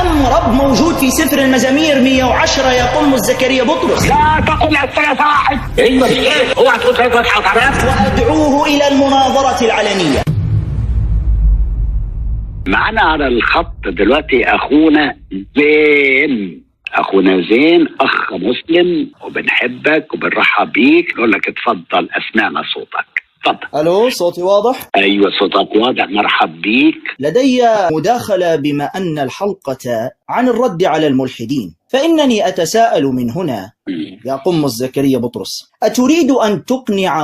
كم رب موجود في سفر المزامير 110 يا قمص زكريا بطرس؟ لا تقل الثلاثة واحد. ايه اوعى تقول ثلاثة حضارات. وأدعوه إلى المناظرة العلنية. معنا على الخط دلوقتي أخونا زين. أخونا زين أخ مسلم وبنحبك وبنرحب بيك. نقول لك اتفضل، أسمعنا صوتك. اتفضل. ألو، صوتي واضح؟ أيوة صوتك واضح، مرحب بيك. لدي مداخلة بما أن الحلقة عن الرد على الملحدين، فإنني أتساءل من هنا يا قمص زكريا بطرس، أتريد أن تقنع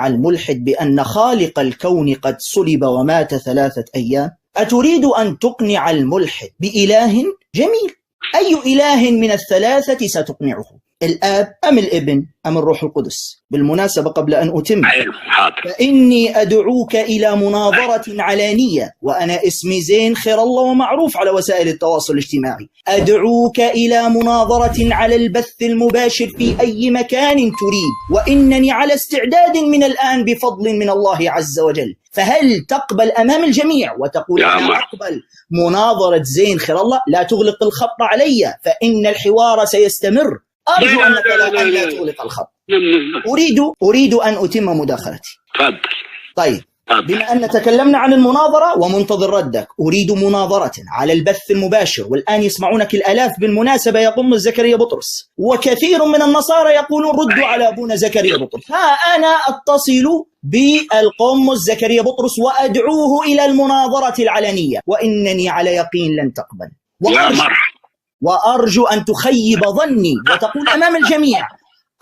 الملحد بأن خالق الكون قد صلب ومات 3 أيام؟ أتريد أن تقنع الملحد بإله جميل؟ أي إله من الثلاثة ستقنعه؟ الآب أم الابن أم الروح القدس؟ بالمناسبة قبل أن أتم، فإني أدعوك إلى مناظرة علانية، وأنا اسمي زين خير الله ومعروف على وسائل التواصل الاجتماعي. أدعوك إلى مناظرة على البث المباشر في أي مكان تريد، وإنني على استعداد من الآن بفضل من الله عز وجل. فهل تقبل أمام الجميع وتقول أنا أقبل مناظرة زين خير الله؟ لا تغلق الخط علي، فإن الحوار سيستمر. أرجو أنك لا تغلق الخط. أريد أن أتم مداخلتي. تفضل. طيب، بما أن تكلمنا عن المناظرة ومنتظر ردك، أريد مناظرة على البث المباشر، والآن يسمعونك الآلاف بالمناسبة يا قمص زكريا بطرس، وكثير من النصارى يقولون ردوا على أبونا زكريا بطرس. ها أنا أتصل بالقمص زكريا بطرس وأدعوه إلى المناظرة العلنية، وإنني على يقين لن تقبل. وأرجو أن تخيب ظني وتقول أمام الجميع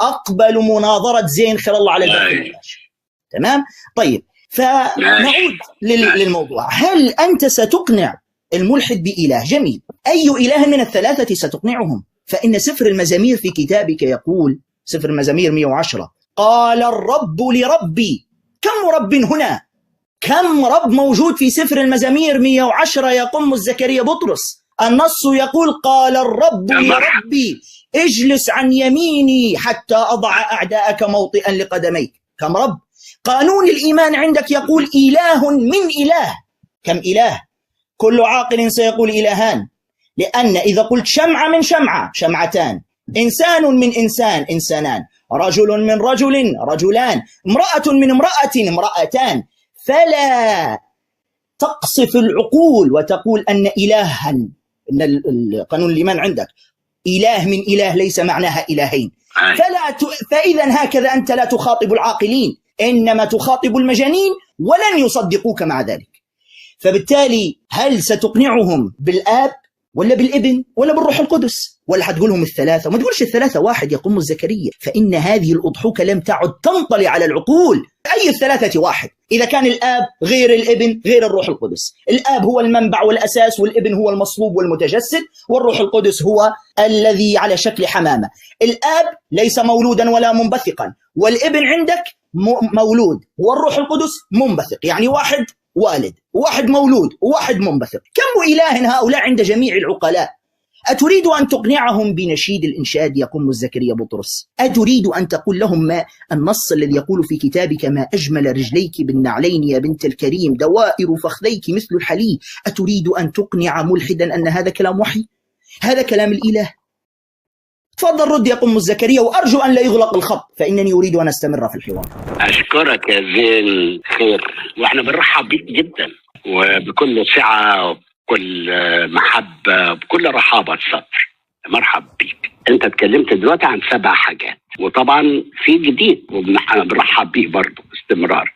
أقبل مناظرة زين خير الله على البث المباشر. تمام؟ طيب، فنعود للموضوع. هل أنت ستقنع الملحد بإله جميل؟ أي إله من الثلاثة ستقنعهم؟ فإن سفر المزامير في كتابك يقول، سفر المزامير 110، قال الرب لربي. كم رب هنا؟ كم رب موجود في سفر المزامير 110 يا قمص زكريا بطرس؟ النص يقول قال الرب لربي اجلس عن يميني حتى أضع أعداءك موطئا لقدميك. كم رب؟ قانون الإيمان عندك يقول إله من إله. كم إله؟ كل عاقل سيقول إلهان، لأن إذا قلت شمعة من شمعة شمعتان، إنسان من إنسان إنسانان، رجل من رجل رجلان، امرأة من امرأة امرأتان. فلا تقصف العقول وتقول أن إلها، إن قانون الإيمان عندك إله من إله ليس معناها إلهين. فإذا هكذا أنت لا تخاطب العاقلين، إنما تخاطب المجانين، ولن يصدقوك مع ذلك. فبالتالي هل ستقنعهم بالآب ولا بالابن ولا بالروح القدس؟ ولا حتقولهم الثلاثة؟ ما تقولش الثلاثة واحد يا قمص زكريا، فإن هذه الأضحوكة لم تعد تنطلي على العقول. أي الثلاثة واحد إذا كان الآب غير الابن غير الروح القدس؟ الآب هو المنبع والأساس، والابن هو المصلوب والمتجسد، والروح القدس هو الذي على شكل حمامة. الآب ليس مولودا ولا منبثقا، والابن عندك مولود، والروح القدس منبثق، يعني واحد والد، واحد مولود، وواحد منبثق. كم إله هؤلاء عند جميع العقلاء؟ أتريد أن تقنعهم بنشيد الإنشاد يا قمص زكريا بطرس؟ أتريد أن تقول لهم ما النص الذي يقول في كتابك ما أجمل رجليك بالنعلين يا بنت الكريم، دوائر فخذيك مثل الحلي؟ أتريد أن تقنع ملحدا أن هذا كلام وحي؟ هذا كلام الإله؟ تفضل رد يا قمص زكريا، وأرجو أن لا يغلق الخط، فإنني أريد أن أستمر في الحوار. أشكرك يا زين خير، وإحنا بنرحب بيك جدا وبكل سعة وبكل محبة وبكل رحابة صدر. مرحب بيك. أنت اتكلمت دلوقتي عن 7 حاجات، وطبعا في جديد وبنرحب بيه برضه باستمرار.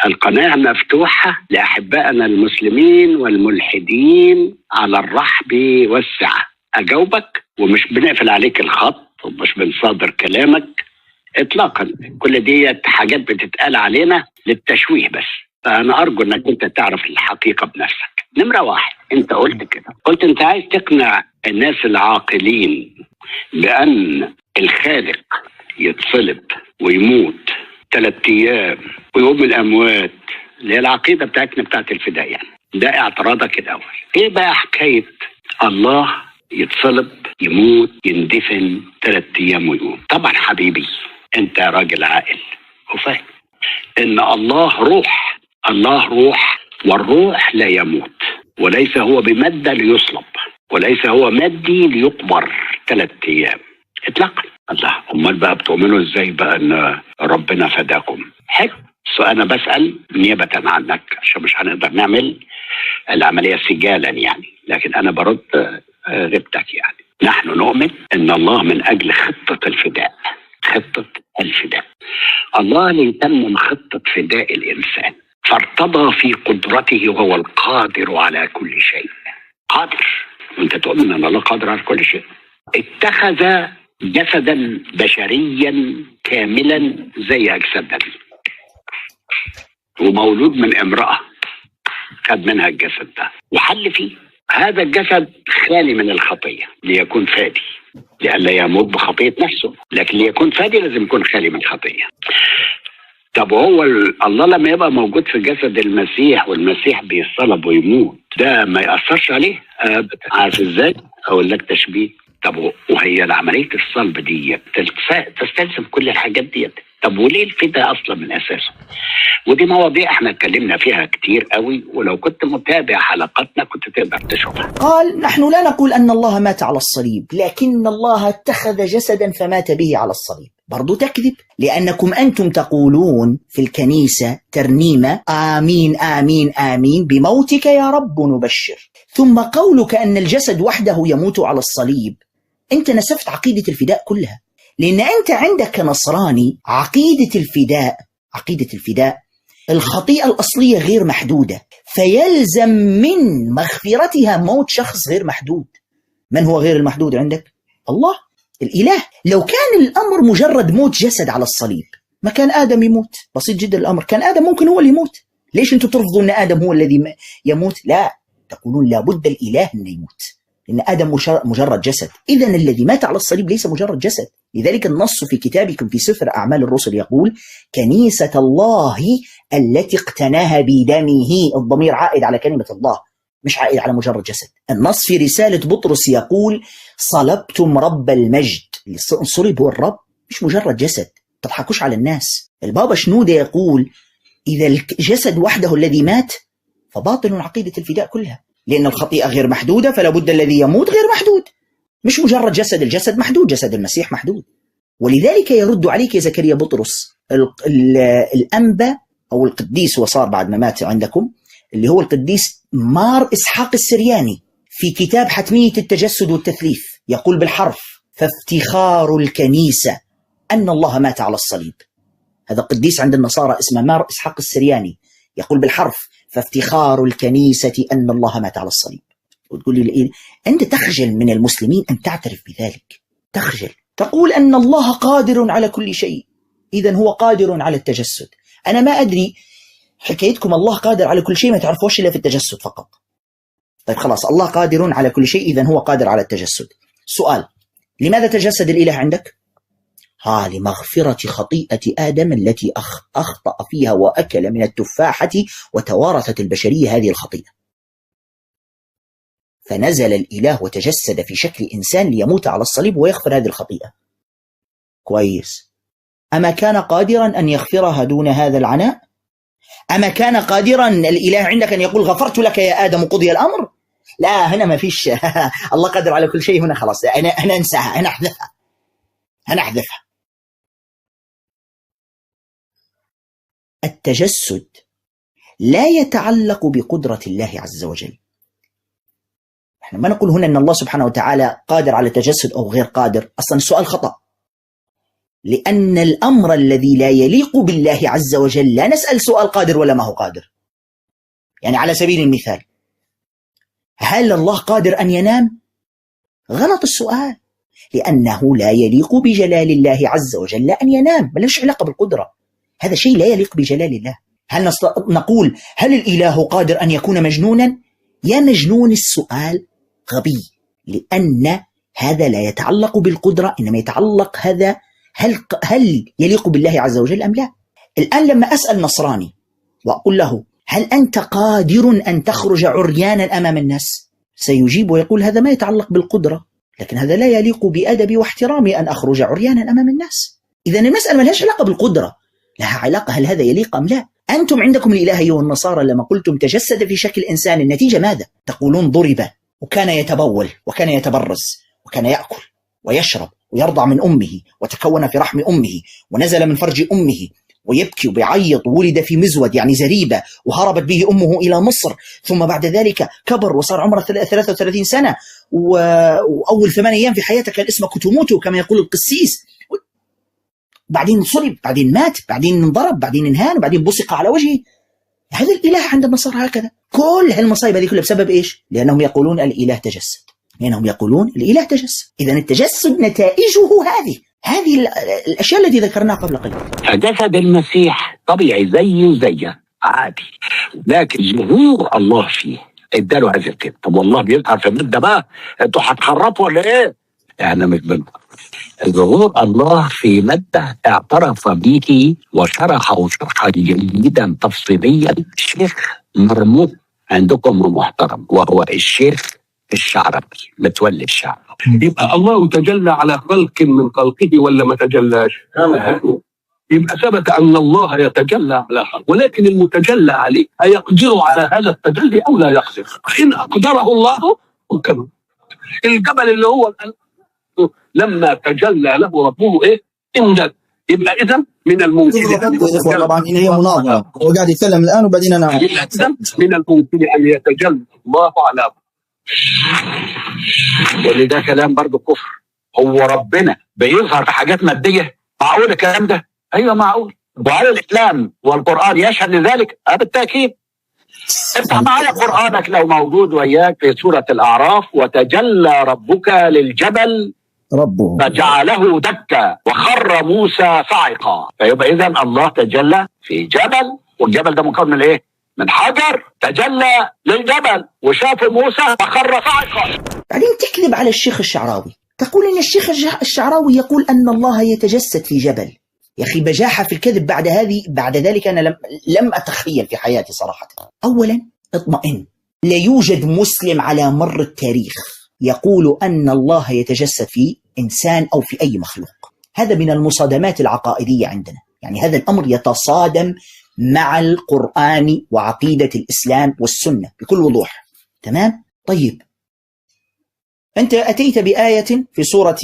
القناة مفتوحة لأحبائنا المسلمين والملحدين على الرحب والسعة. أجاوبك ومش بنقفل عليك الخط ومش بنصادر كلامك إطلاقا. كل دي حاجات بتتقال علينا للتشويه بس، فأنا أرجو أنك أنت تعرف الحقيقة بنفسك. نمرة 1، أنت قلت كده، قلت أنت عايز تقنع الناس العاقلين بأن الخالق يتصلب ويموت 3 أيام ويقوم من الأموات، اللي هي العقيدة بتاعتنا بتاعت الفداء. يعني ده اعتراضك الأول. إيه بقى حكاية الله يتصلب يموت يندفن 3 أيام ويقوم؟ طبعا حبيبي أنت راجل عاقل وفاهم إن الله روح، الله روح، والروح لا يموت. وليس هو بمادة ليصلب، وليس هو مادي ليقبر 3 أيام اطلاقا. الله، امال بقى بتؤمنوا ازاي بقى ان ربنا فداكم؟ حلو. انا بسأل نيابة عنك عشان مش هنقدر نعمل العملية سجالا يعني، لكن انا برد غيبتك يعني. نحن نؤمن ان الله من اجل خطة الفداء، خطة الفداء، الله ليتمم خطة فداء الانسان، فارتضى في قدرته وهو القادر على كل شيء. قادر، وانت تؤمن ان الله قادر على كل شيء. اتخذ جسدا بشريا كاملا زي اجسادنا دي، ومولود من امرأة، خد منها الجسد ده وحل فيه. هذا الجسد خالي من الخطية ليكون فادي، لئلا يموت بخطية نفسه، لكن ليكون فادي لازم يكون خالي من الخطية. طب هو الله لما يبقى موجود في جسد المسيح والمسيح بيصلب ويموت، ده ما يأثرش عليه ابدا. عارف ازاي؟ اقول لك تشبيه. طب وهي عملية الصلب دي تستلزم كل الحاجات دي. طب وليه الفداء اصلا من اساسه؟ ودي مواضيع احنا اتكلمنا فيها كتير قوي، ولو كنت متابع حلقاتنا كنت تقدر تشوفها. قال: نحن لا نقول ان الله مات على الصليب، لكن الله اتخذ جسدا فمات به على الصليب. برضو تكذب، لأنكم أنتم تقولون في الكنيسة ترنيمة: آمين آمين آمين بموتك يا رب نبشر. ثم قولك أن الجسد وحده يموت على الصليب، أنت نسفت عقيدة الفداء كلها. لأن أنت عندك كنصراني عقيدة الفداء الخطيئة الأصلية غير محدودة، فيلزم من مغفرتها موت شخص غير محدود. من هو غير المحدود عندك؟ الله الإله. لو كان الأمر مجرد موت جسد على الصليب ما كان آدم يموت. بسيط جدا الأمر، كان آدم ممكن هو اللي يموت. ليش أنتم ترفضوا أن آدم هو الذي يموت؟ لا، تقولون لابد الإله أن يموت، لأن آدم مجرد جسد. إذن الذي مات على الصليب ليس مجرد جسد. لذلك النص في كتابكم في سفر أعمال الرسل يقول: كنيسة الله التي اقتناها بدمه. الضمير عائد على كلمة الله، مش عائد على مجرد جسد. النص في رسالة بطرس يقول: صلبتم رب المجد. اللي صلب هو الرب، مش مجرد جسد. تضحكوش على الناس. البابا شنودة يقول: إذا الجسد وحده الذي مات فباطل عقيدة الفداء كلها، لأن الخطيئة غير محدودة، فلا بد الذي يموت غير محدود، مش مجرد جسد. الجسد محدود، جسد المسيح محدود. ولذلك يرد عليك يا زكريا بطرس الأنبا أو القديس، وصار بعد ما مات عندكم، اللي هو القديس مار إسحاق السرياني في كتاب حتمية التجسد والتثليث، يقول بالحرف: فافتخار الكنيسة أن الله مات على الصليب. هذا قديس عند النصارى اسمه مار إسحاق السرياني، يقول بالحرف: فافتخار الكنيسة أن الله مات على الصليب. وتقول لي أنت تخجل من المسلمين أن تعترف بذلك، تخجل. تقول أن الله قادر على كل شيء، إذن هو قادر على التجسد. أنا ما أدري حكايتكم الله قادر على كل شيء ما تعرفوش إلا في التجسد فقط. طيب خلاص، الله قادر على كل شيء، إذن هو قادر على التجسد. سؤال: لماذا تجسد الإله عندك؟ لمغفرة خطيئة آدم التي أخطأ فيها وأكل من التفاحة وتوارثت البشرية هذه الخطيئة، فنزل الإله وتجسد في شكل إنسان ليموت على الصليب ويغفر هذه الخطيئة. كويس. أما كان قادرا أن يغفرها دون هذا العناء؟ أما كان قادرا الإله عندك أن يقول: غفرت لك يا آدم وقضي الأمر؟ لا، هنا ما فيش الله قادر على كل شيء. هنا خلاص، أنا أنساها، أنا أحذفها. التجسد لا يتعلق بقدرة الله عز وجل. احنا ما نقول هنا أن الله سبحانه وتعالى قادر على التجسد أو غير قادر. أصلا السؤال خطأ، لأن الأمر الذي لا يليق بالله عز وجل لا نسأل سؤال قادر ولا ما هو قادر. يعني على سبيل المثال، هل الله قادر أن ينام؟ غلط السؤال، لأنه لا يليق بجلال الله عز وجل أن ينام، ملوش علاقة بالقدرة. هذا شيء لا يليق بجلال الله. هل نقول هل الإله قادر أن يكون مجنونا؟ يا مجنون، السؤال غبي، لأن هذا لا يتعلق بالقدرة، إنما يتعلق هذا هل يليق بالله عز وجل أم لا. الآن لما أسأل نصراني وأقول له: هل أنت قادر أن تخرج عريانا أمام الناس؟ سيجيب ويقول: هذا ما يتعلق بالقدرة، لكن هذا لا يليق بأدبي واحترامي أن أخرج عريانا أمام الناس. إذن المسألة ما لهاش علاقة بالقدرة، لها علاقة هل هذا يليق أم لا. أنتم عندكم الإله أيها النصارى لما قلتم تجسد في شكل إنسان، النتيجة ماذا؟ تقولون ضرب وكان يتبول وكان يتبرز وكان يأكل ويشرب ويرضع من أمه وتكون في رحم أمه ونزل من فرج أمه ويبكي وبيعيط وولد في مزود يعني زريبة وهربت به أمه إلى مصر، ثم بعد ذلك كبر وصار عمره 33 سنة وأول 8 أيام في حياته كان اسمه كتوموتو كما يقول القسيس، بعدين صلب، بعدين مات، بعدين انضرب، بعدين انهان، بعدين بصق على وجهه. هذا الإله عند النصارى هكذا. كل هالمصايب هذه كلها بسبب إيش؟ لأنهم يقولون الإله تجسد، إذن التجسد نتائجه هذه الأشياء التي ذكرناها قبل قليل. فجسد المسيح طبيعي زيه عادي، لكن ظهور الله فيه اداله هذه الكلمة. طب والله بيظهر في المادة بقى، انتوا هتخربوا ولا ايه؟ احنا مش ظهور الله في مادة اعترف به وشرحه شرحا جيدا تفصيليا الشيخ مرموق عندكم محترم، وهو الشيخ الشعراوي متولي الشعراوي. يبقى الله تجلى على خلق من خلقه ولا ما تجلاش؟ يبقى ثبت أن الله يتجلى على خلقه، ولكن المتجلى عليه أيقدر على هذا التجلي أو لا يقدر؟ إن أقدره الله وكمل. الجبل اللي هو لما تجلى له ربه إيه؟ إمداد. يبقى إذا من الممكن طبعا هي مناظرة، هو قاعد يتكلم الآن وبعدين أنا من الممكن أن يتجلى الله على، وده كلام برضو كفر. هو ربنا بيظهر في حاجات مادية؟ معقول الكلام ده؟ أيوة معقول. وهل الإسلام والقرآن يشهد لذلك؟ بالتأكيد. افتح معايا قرآنك لو موجود وياك في سورة الأعراف. وتجلى ربك للجبل فجعله دكا وخر موسى صاعقا. فيبقى إذن الله تجلى في جبل، والجبل ده مكون من إيه؟ من حجر. تجلى للجبل وشاف موسى فخر صاعقا. بعدين تكذب على الشيخ الشعراوي، تقول إن الشيخ الشعراوي يقول أن الله يتجسد في جبل. يا أخي بجاحة في الكذب. بعد ذلك أنا لم أتخيل في حياتي صراحة. أولا اطمئن، لا يوجد مسلم على مر التاريخ يقول أن الله يتجسد في إنسان أو في أي مخلوق. هذا من المصادمات العقائدية عندنا، يعني هذا الأمر يتصادم مع القرآن وعقيدة الإسلام والسنة بكل وضوح. تمام؟ طيب أنت أتيت بآية في سورة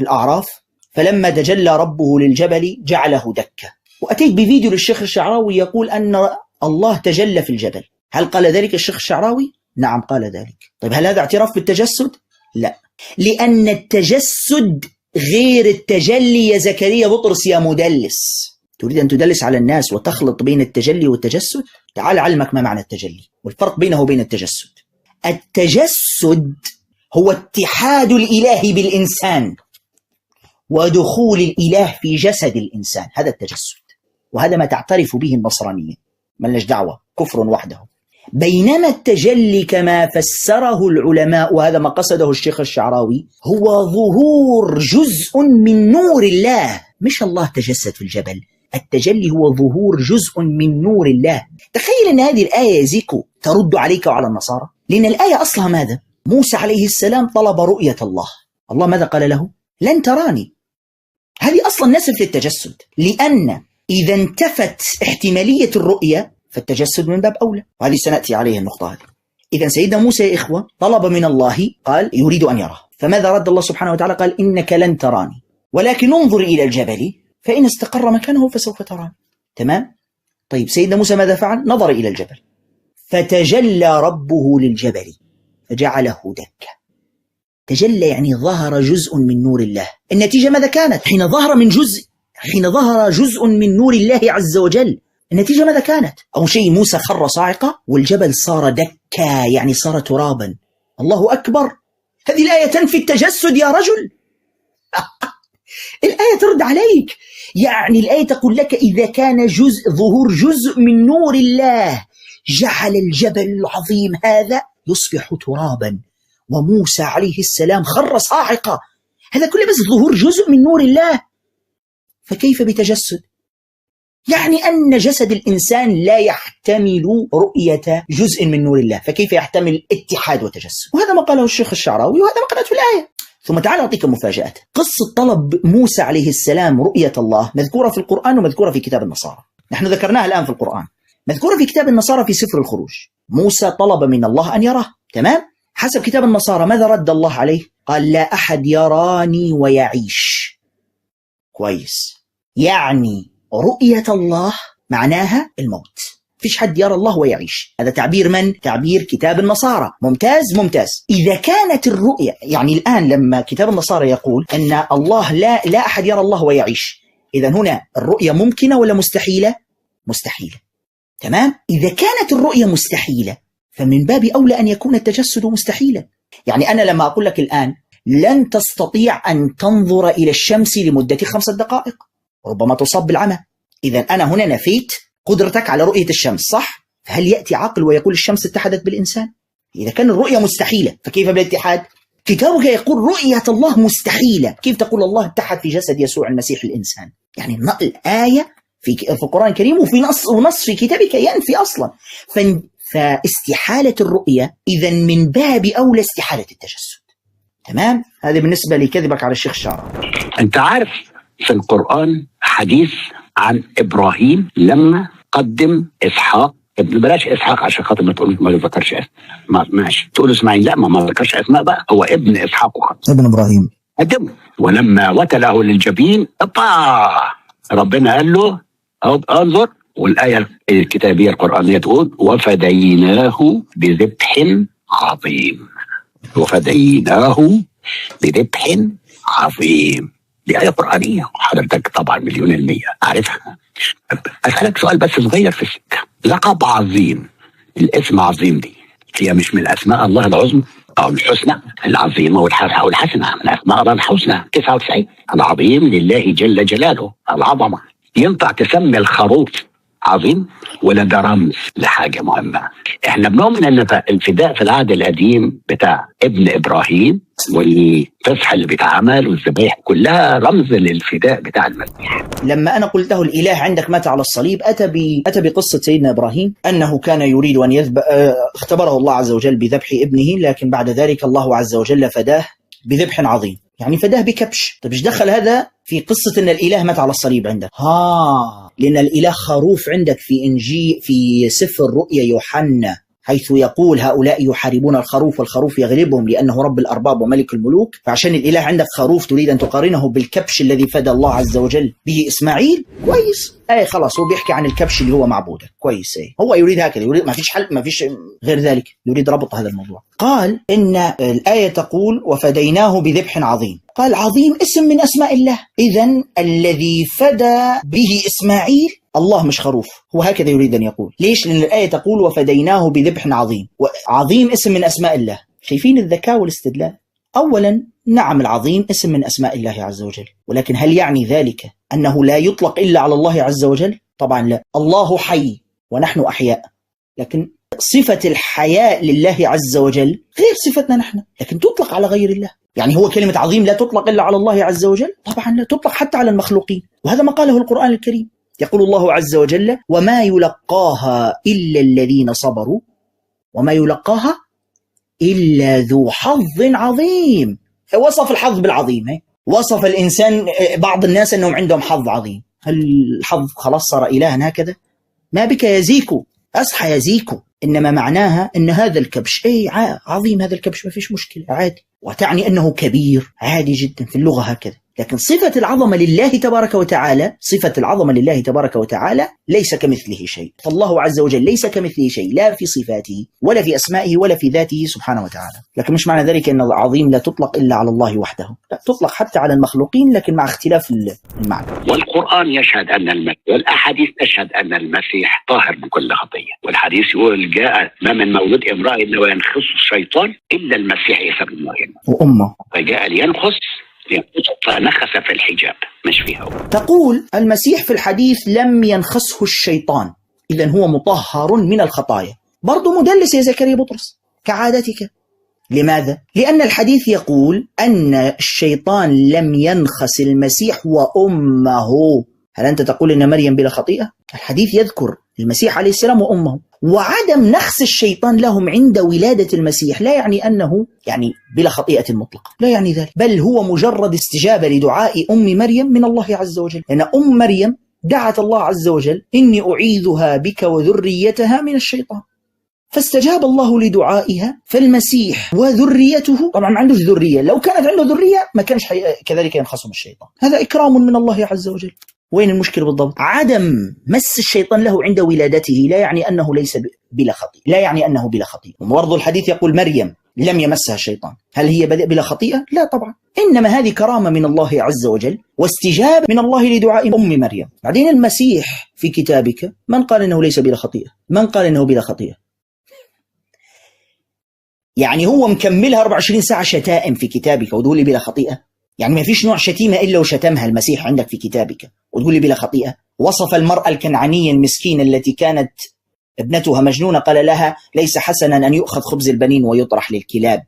الأعراف فلما تجلى ربه للجبل جعله دكا، وأتيت بفيديو للشيخ الشعراوي يقول أن الله تجلى في الجبل. هل قال ذلك الشيخ الشعراوي؟ نعم قال ذلك. طيب هل هذا اعتراف بالتجسد؟ لا، لأن التجسد غير التجلي يا زكريا بطرس يا مدلس. تريد أن تدلس على الناس وتخلط بين التجلي والتجسد؟ تعال علمك ما معنى التجلي والفرق بينه وبين التجسد. التجسد هو اتحاد الإله بالإنسان ودخول الإله في جسد الإنسان، هذا التجسد، وهذا ما تعترف به النصرانية، ملناش دعوة، كفر وحده. بينما التجلي كما فسره العلماء، وهذا ما قصده الشيخ الشعراوي، هو ظهور جزء من نور الله. مش الله تجسد في الجبل، التجلي هو ظهور جزء من نور الله. تخيل أن هذه الآية يا زيكو ترد عليك وعلى النصارى، لأن الآية أصلها ماذا؟ موسى عليه السلام طلب رؤية الله، الله ماذا قال له؟ لن تراني. هذه أصلا نسف للتجسد، لأن إذا انتفت احتمالية الرؤية فالتجسد من باب أولى، وهذه سنأتي عليه النقطة هذه. إذا سيدنا موسى يا إخوة طلب من الله، قال يريد أن يراه، فماذا رد الله سبحانه وتعالى؟ قال إنك لن تراني ولكن انظر إلى الجبل فإن استقر مكانه فسوف تراني. تمام؟ طيب سيدنا موسى ماذا فعل؟ نظر إلى الجبل فتجلى ربه للجبل فجعله دكا. تجلى يعني ظهر جزء من نور الله. النتيجة ماذا كانت؟ حين ظهر جزء من نور الله عز وجل، النتيجة ماذا كانت؟ أول شيء موسى خر صاعقة والجبل صار دكا، يعني صار ترابا. الله أكبر. هذه الآية تنفي التجسد يا رجل. الآية ترد عليك، يعني الآية تقول لك إذا كان ظهور جزء من نور الله جعل الجبل العظيم هذا يصبح ترابا، وموسى عليه السلام خر صاعقة. هذا كله بس ظهور جزء من نور الله، فكيف بتجسد؟ يعني أن جسد الإنسان لا يحتمل رؤية جزء من نور الله، فكيف يحتمل اتحاد وتجسد؟ وهذا ما قاله الشيخ الشعراوي، وهذا ما قالته الآية. ثم تعال أعطيك مفاجأة. قصة طلب موسى عليه السلام رؤية الله مذكورة في القرآن ومذكورة في كتاب النصارى، نحن ذكرناها الآن في القرآن. مذكورة في كتاب النصارى في سفر الخروج. موسى طلب من الله أن يراه، تمام؟ حسب كتاب النصارى ماذا رد الله عليه؟ قال لا أحد يراني ويعيش. كويس، يعني رؤية الله معناها الموت، فيش حد يرى الله ويعيش. هذا تعبير من؟ تعبير كتاب النصارى. ممتاز ممتاز. إذا كانت الرؤية، يعني الآن لما كتاب النصارى يقول أن الله لا أحد يرى الله ويعيش، إذا هنا الرؤية ممكنة ولا مستحيلة؟ مستحيلة. تمام؟ إذا كانت الرؤية مستحيلة فمن باب أولى أن يكون التجسد مستحيلا. يعني أنا لما أقول لك الآن لن تستطيع أن تنظر إلى الشمس لمدة 5 دقائق، ربما تصاب بالعمى، إذا أنا هنا نفيت قدرتك على رؤية الشمس، صح؟ فهل يأتي عقل ويقول الشمس اتحدت بالإنسان؟ إذا كان الرؤية مستحيلة فكيف بالاتحاد؟ كتابك يقول رؤية الله مستحيلة، كيف تقول الله اتحد في جسد يسوع المسيح الإنسان؟ يعني الآية في القرآن الكريم وفي نص في كتابك ينفي أصلا. فاستحالة الرؤية إذا من باب أولى استحالة التجسد. تمام؟ هذا بالنسبة لكذبك على الشيخ الشعراوي. أنت عارف في القرآن حديث عن إبراهيم لما قدم إسحاق، بلاش إسحاق عشان خاطر ما ذكرش ماشي تقول إسماعيل، لا ما ذكرش أسماء بقى، هو ابن إسحاق وخلاص، ابن إبراهيم قدمه. ولما وتله للجبين ربنا قال له انظر، والآية الكتابية القرآنية تقول وفديناه بذبح عظيم. وفديناه بذبح عظيم، دي آية قرآنية حضرتك طبعا 1,000,000% عارفها. أسألك سؤال بس صغير في السكة، لقب عظيم، الاسم عظيم دي هي مش من أسماء الله العظمى أو الحسنى العظيمة والحسنة، من أسماء الله الحسنى 99. العظيم لله جل جلاله العظمة. ينفع تسمي الخروف عظيم ولا ده رمز لحاجة مهمة؟ احنا بنؤمن ان الفداء في العهد القديم بتاع ابن ابراهيم والفصح اللي بيتعمل والذبائح كلها رمز للفداء بتاع المسيح. لما انا قلته الاله عندك مات على الصليب، اتى بقصة سيدنا ابراهيم انه كان يريد ان يذبح، اختبره الله عز وجل بذبح ابنه، لكن بعد ذلك الله عز وجل فداه بذبح عظيم، يعني فداه بكبش. طيب ايش دخل هذا في قصة ان الاله مات على الصليب عندك؟ لان الاله خروف عندك في سفر رؤيا يوحنا، حيث يقول هؤلاء يحاربون الخروف والخروف يغلبهم لأنه رب الأرباب وملك الملوك. فعشان الإله عندك خروف تريد أن تقارنه بالكبش الذي فدى الله عز وجل به إسماعيل؟ كويس، خلاص هو بيحكي عن الكبش اللي هو معبوده، كويس. هو يريد هكذا، يريد، ما فيش حل، ما فيش غير ذلك، يريد ربط هذا الموضوع. قال إن الآية تقول وفديناه بذبح عظيم، قال عظيم اسم من أسماء الله، إذن الذي فدى به إسماعيل الله مش خروف، هو هكذا يريد أن يقول. ليش؟ لأن الآية تقول وفديناه بذبح عظيم، وعظيم اسم من أسماء الله. شايفين الذكاء والاستدلال؟ أولا نعم العظيم اسم من أسماء الله عز وجل، ولكن هل يعني ذلك أنه لا يطلق إلا على الله عز وجل؟ طبعا لا، الله حي ونحن أحياء، لكن صفة الحياء لله عز وجل غير صفتنا نحن، لكن تطلق على غير الله. يعني هو كلمة عظيم لا تطلق إلا على الله عز وجل؟ طبعا لا، تطلق حتى على المخلوقين، وهذا ما قاله القرآن الكريم. يقول الله عز وجل وما يلقاها إلا الذين صبروا وما يلقاها إلا ذو حظ عظيم. وصف الحظ بالعظيم، وصف الإنسان بعض الناس أنهم عندهم حظ عظيم. هل الحظ خلاص صار إلها هكذا؟ ما بك يا زيكو، أصحى يا زيكو. إنما معناها أن هذا الكبش عظيم، هذا الكبش ما فيش مشكلة عادي، وتعني أنه كبير عادي جدا في اللغة هكذا. لكن صفة العظمة لله تبارك وتعالى، صفة العظمة لله تبارك وتعالى ليس كمثله شيء، فالله عز وجل ليس كمثله شيء، لا في صفاته ولا في أسمائه ولا في ذاته سبحانه وتعالى. لكن مش معنى ذلك أن العظيم لا تطلق إلا على الله وحده، لا، تطلق حتى على المخلوقين لكن مع اختلاف المعنى. والقرآن يشهد أن المسيح، والأحاديث تشهد أن المسيح طاهر من كل خطية، والحديث يقول جاء ما من مولود امرأة إلا وينخص الشيطان إلا المسيح عيسى بن مريم وأمه، فجاء لينخص فنخس في الحجاب مش فيها. تقول المسيح في الحديث لم ينخسه الشيطان، إذن هو مطهر من الخطايا. برضو مدلس يا زكريا بطرس كعادتك. لماذا؟ لأن الحديث يقول أن الشيطان لم ينخس المسيح وأمه. هل أنت تقول أن مريم بلا خطيئة؟ الحديث يذكر المسيح عليه السلام وأمه. وعدم نخس الشيطان لهم عند ولادة المسيح لا يعني أنه بلا خطيئة مطلقة، لا يعني ذلك، بل هو مجرد استجابة لدعاء أم مريم من الله عز وجل، لأن أم مريم دعت الله عز وجل إني أعيذها بك وذريتها من الشيطان، فاستجاب الله لدعائها. فالمسيح وذريته، طبعا ما عندوش ذرية، لو كانت عنده ذرية ما كانش كذلك ينخصم الشيطان. هذا إكرام من الله عز وجل. وين المشكلة بالضبط؟ عدم مس الشيطان له عند ولادته لا يعني أنه ليس بلا خطيئة، لا يعني أنه بلا خطيئة. وبرضه الحديث يقول مريم لم يمسها الشيطان، هل هي بلا خطيئة؟ لا طبعا، إنما هذه كرامة من الله عز وجل واستجابة من الله لدعاء أم مريم. بعدين المسيح في كتابك من قال إنه ليس بلا خطيئة؟ من قال إنه بلا خطيئة؟ يعني هو مكملها 24 ساعة شتائم في كتابك وتقول لي بلا خطيئة؟ يعني ما فيش نوع شتيمة إلا وشتمها المسيح عندك في كتابك وتقول لي بلا خطيئة؟ وصف المرأة الكنعانية المسكينة التي كانت ابنتها مجنونة قال لها ليس حسنا أن يؤخذ خبز البنين ويطرح للكلاب.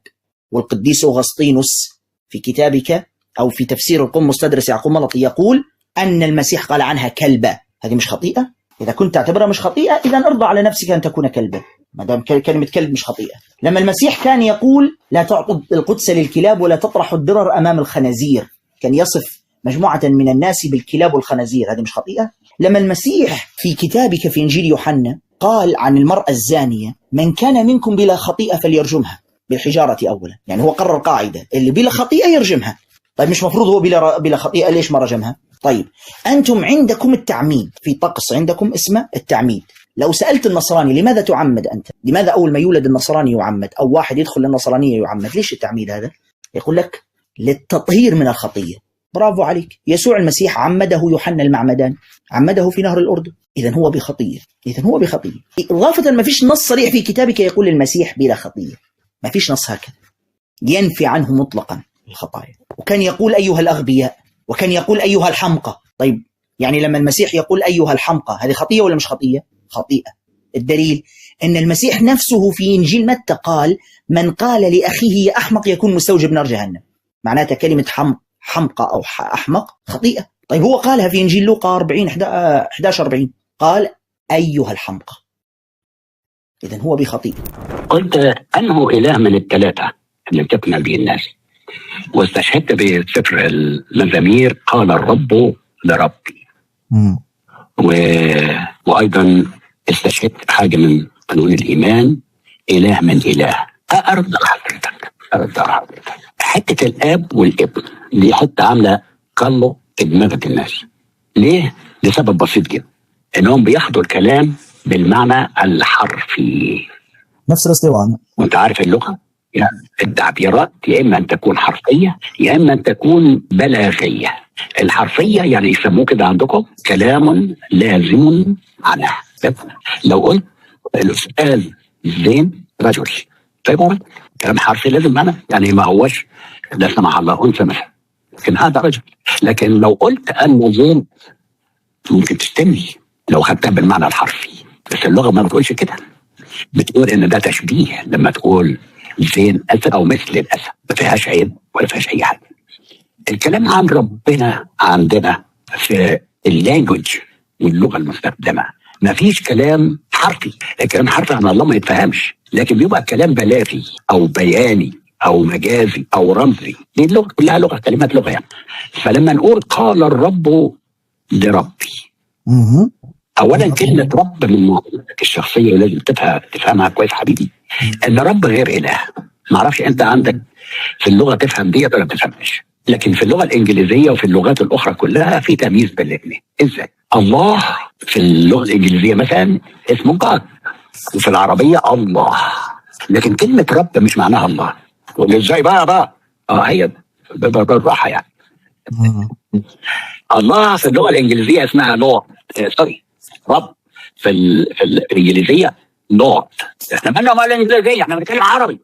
والقديس أغسطينوس في كتابك أو في تفسير القمص تدرس يعقوب ملطي يقول أن المسيح قال عنها كلبة. هذه مش خطيئة؟ إذا كنت تعتبرها مش خطيئة إذا ارضى على نفسك أن تكون كلبا، ما دام كلمة كلب مش خطيئة. لما المسيح كان يقول لا تعطوا القدس للكلاب ولا تطرحوا الدرر أمام الخنازير، كان يصف مجموعة من الناس بالكلاب والخنازير، هذه مش خطيئة؟ لما المسيح في كتابك في إنجيل يوحنا قال عن المرأة الزانية من كان منكم بلا خطيئة فليرجمها بالحجارة أولا، يعني هو قرر قاعدة اللي بلا خطيئة يرجمها. طيب مش مفروض هو بلا خطيئة ليش ما رجمها؟ طيب أنتم عندكم التعميد، في طقس عندكم اسمه التعميد. لو سألت النصراني لماذا تعمد أنت؟ لماذا أول ما يولد النصراني يعمد أو واحد يدخل للنصرانية يعمد؟ ليش التعميد هذا؟ يقول لك للتطهير من الخطية. برافو عليك، يسوع المسيح عمده يوحنا المعمدان، عمده في نهر الأردن، إذن هو بخطية، إذن هو بخطية. إضافة ما فيش نص صريح في كتابك يقول المسيح بلا خطية، ما فيش نص هكذا ينفي عنه مطلقا الخطايا. وكان يقول أيها الأغبياء، وكان يقول أيها الحمقى. طيب يعني لما المسيح يقول أيها الحمقى هذه خطية ولا مش خطية؟ خطيئة. الدليل أن المسيح نفسه في إنجيل متى قال من قال لأخيه يا أحمق يكون مستوجب نار جهنم. معناتها كلمة حمقى أو أحمق خطيئة. طيب هو قالها في إنجيل لوقا 11:40 قال أيها الحمقى، إذن هو بخطيئة. قلت أنه إله من الثلاثة اللي بتقنع به الناس، واستشهدت بسفر المزامير قال الرب لربي. وأيضا استشهدت حاجة من قانون الإيمان إله من إله. أرد حضرتك حتة الآب والابن دي حتة عاملة قلو في دماغ الناس. ليه؟ لسبب بسيط جدا، إنهم بياخدوا الكلام بالمعنى الحرفي نفس الاستواء. وأنت عارف اللغة يعني التعبيرات يا إما أن تكون حرفية يا إما أن تكون بلاغية. الحرفية يعني يسموه كده عندكم كلام لازم معناه. لو قلت الأستاذ زين رجل، طيب كلام حرفي لازم معناه، يعني ما هوش لا سمح الله أنثى مثلا، لكن هذا رجل. لكن لو قلت أنه زين ممكن تشتمني لو خدتها بالمعنى الحرفي، بس اللغة ما بتقولش كده، بتقول إن ده تشبيه. لما تقول زين أسد أو مثل الأسد ما فيهاش عيب ولا فيهاش أي حاجة. الكلام عن ربنا عندنا في اللانجوج واللغة المستخدمة ما فيش كلام حرفي. الكلام حرفي عن الله ما يتفهمش، لكن بيبقى كلام بلاغي أو بياني أو مجازي أو رمزي. دي اللغة كلها لغة، كلمات لغة يعني. فلما نقول قال الرب لربي، أولا كلمة رب من معاملتك الشخصية ولازم تفهمها كويس حبيبي، أن رب غير إله. معرفش أنت عندك في اللغة تفهم دي ولا ما تفهمش، لكن في اللغة الإنجليزية وفي اللغات الأخرى كلها في تمييز بين الاثنين. إزاي؟ الله في اللغة الإنجليزية مثلا اسمه God، وفي العربية الله، لكن كلمة رب مش معناها الله. وإزاي بقى؟ هي بالراحة يعني. الله في اللغة الإنجليزية اسمها لورد، رب في الإنجليزية لورد. احنا مالنا مال الإنجليزية، احنا بنتكلم عربي.